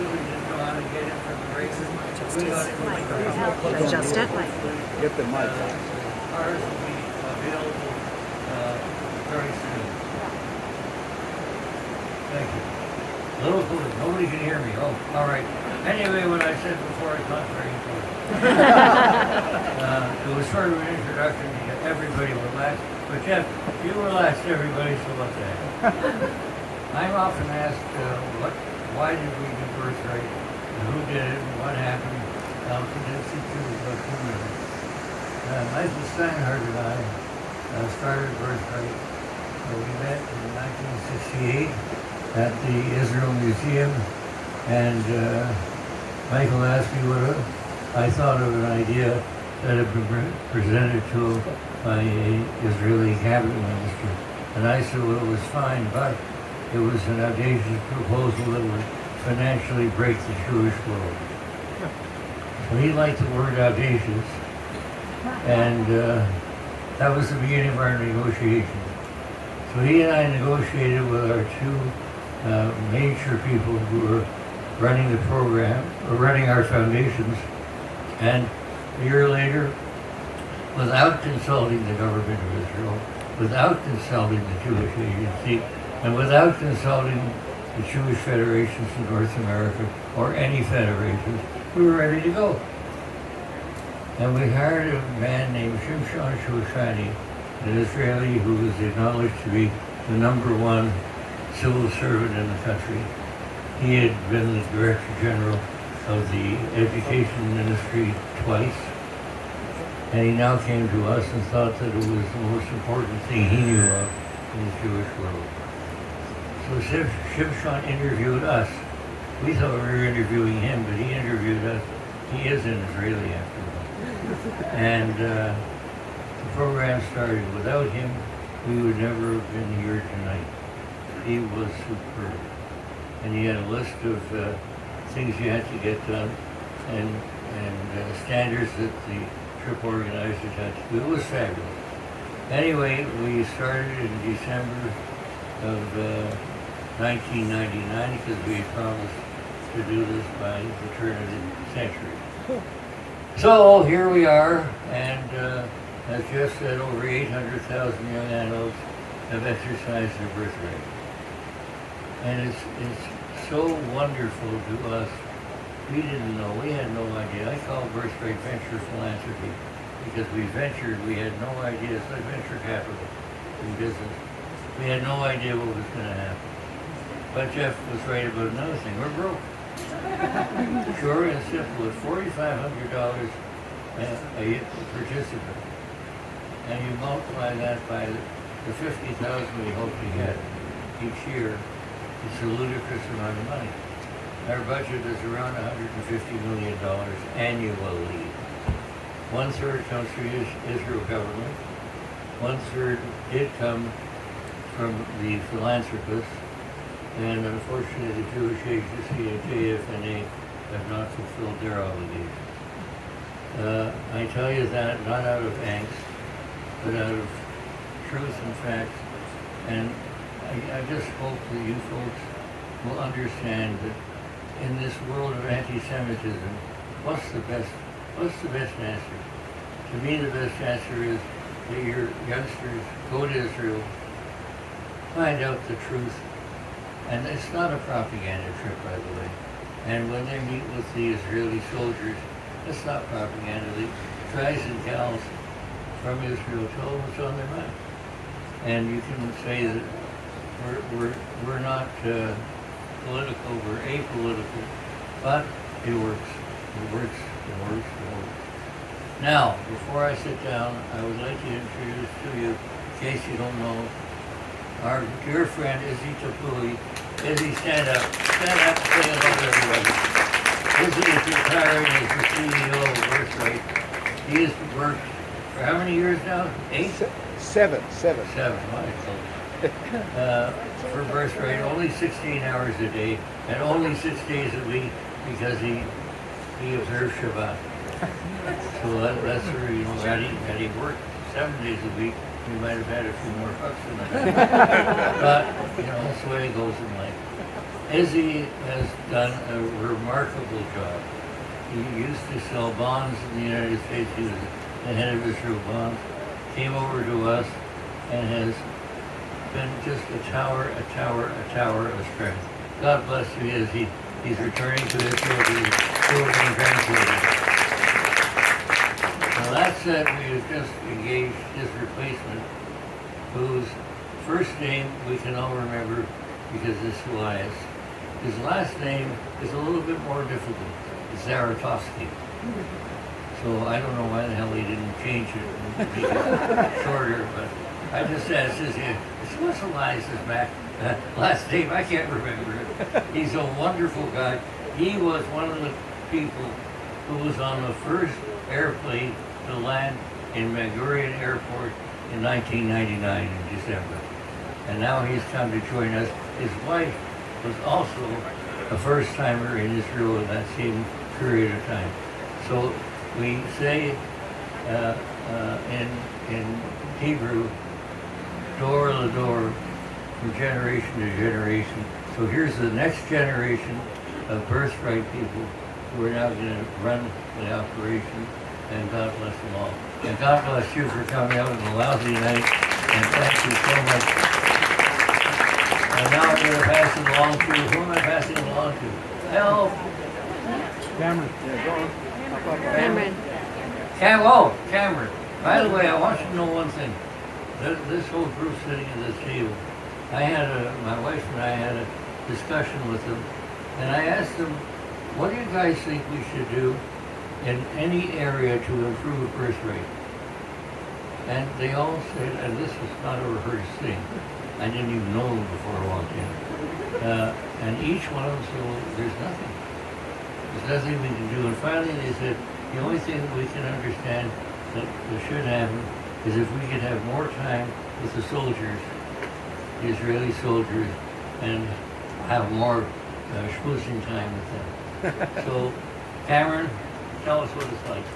we didn't know how to get him from the races. We got him Adjust it. Get the mic. Ours will be available very soon. Thank you. Little foolish, nobody can hear me. Oh, all right. Anyway, what I said before is not very important. It was sort of an introduction to get everybody relaxed. But Jeff, you relaxed everybody, so what the heck? I'm often asked, why did we do Birthright? And who did it? And what happened? Allison did see two about 2 minutes. Michael Steinhardt and I started Birthright. We met in 1968 at the Israel Museum, and Michael asked me what I thought of an idea that had been presented to him by an Israeli cabinet minister. And I said, well, it was fine, but it was an audacious proposal that would financially break the Jewish world. So he liked the word audacious, and that was the beginning of our negotiations. So he and I negotiated with our two major people who were running the program, or running our foundations, and a year later, without consulting the government of Israel, without consulting the Jewish Agency, and without consulting the Jewish federations in North America, or any federations, we were ready to go. And we hired a man named Shimshon Shoshani, an Israeli who was acknowledged to be the #1 civil servant in the country. He had been the Director General of the Education Ministry twice, and he now came to us and thought that it was the most important thing he knew of in the Jewish world. So Shimshon interviewed us. We thought we were interviewing him, but he interviewed us. He is an Israeli after all. And the program started. Without him, we would never have been here tonight. He was superb. And he had a list of things you had to get done and standards that the trip organizers had to do. It was fabulous. Anyway, we started in December of 1999 because we had promised to do this by the turn of the century. So here we are, and as Jeff said, over 800,000 young adults have exercised their birthright. And it's so wonderful to us. We didn't know, we had no idea. I call Birthright venture philanthropy because we ventured, we had no idea. It's like venture capital in business. We had no idea what was going to happen. But Jeff was right about another thing. We're broke. Sure and simple, at $4,500 a participant. And you multiply that by the 50,000 we hope to get each year, it's a ludicrous amount of money. Our budget is around $150 million annually. 1/3 comes from the Israel government. 1/3 did come from the philanthropists. And unfortunately, the Jewish Agency and JFNA have not fulfilled their obligations. I tell you that not out of angst, but out of truth and facts. And I just hope that you folks will understand that in this world of anti-Semitism, what's the best answer? To me, the best answer is that your youngsters go to Israel, find out the truth. And it's not a propaganda trip, by the way. And when they meet with the Israeli soldiers, it's not propaganda. The guys and gals from Israel tell them what's on their mind. And you can say that we're not political, we're apolitical, but it works. It works. It works. It works. Now, before I sit down, I would like to introduce to you, in case you don't know, our dear friend Izzy Tapui. Izzy, stand up. Stand up and say hello to everybody. Izzy is retiring as the CEO of Birthright. He has worked for how many years now? 8? 7. 7, my for Birthright, only 16 hours a day, and only 6 days a week because he observes Shabbat. So that's where, had he worked 7 days a week, we might have had a few more bucks in the bank. But, that's the way it goes in life. Izzy has done a remarkable job. He used to sell bonds in the United States. He was the head of Israel Bonds. Came over to us and has been just a tower of strength. God bless you, Izzy. He's returning to Israel to his children and grandchildren. Now that said, we have just engaged his replacement, whose first name we can all remember because it's Elias. His last name is a little bit more difficult. It's Zaratovsky. So I don't know why the hell he didn't change it and make it shorter, but I just asked Izzy, what's Elias's last name? I can't remember it. He's a wonderful guy. He was one of the people who was on the first airplane to land in Ben Gurion Airport in 1999 in December. And now he's come to join us. His wife was also a first-timer in Israel in that same period of time. So we say in Hebrew, door to door, from generation to generation. So here's the next generation of Birthright people who are now going to run the operation, and God bless them all. And God bless you for coming out on a lousy night, and thank you so much. And now I'm going to pass it along to, who am I passing it along to? Help! Cameron. Yeah, go on. Cameron. By the way, I want you to know one thing. This whole group sitting at this table, my wife and I had a discussion with them, and I asked them, what do you guys think we should do in any area to improve birth rate? And they all said, and this was not a rehearsed thing, I didn't even know them before I walked in, and each one of them said, well, there's nothing. There's nothing we can do. And finally they said, the only thing that we can understand that should happen is if we could have more time with the soldiers, the Israeli soldiers, and have more schmoozing time with them. So, Cameron, tell us what it's like.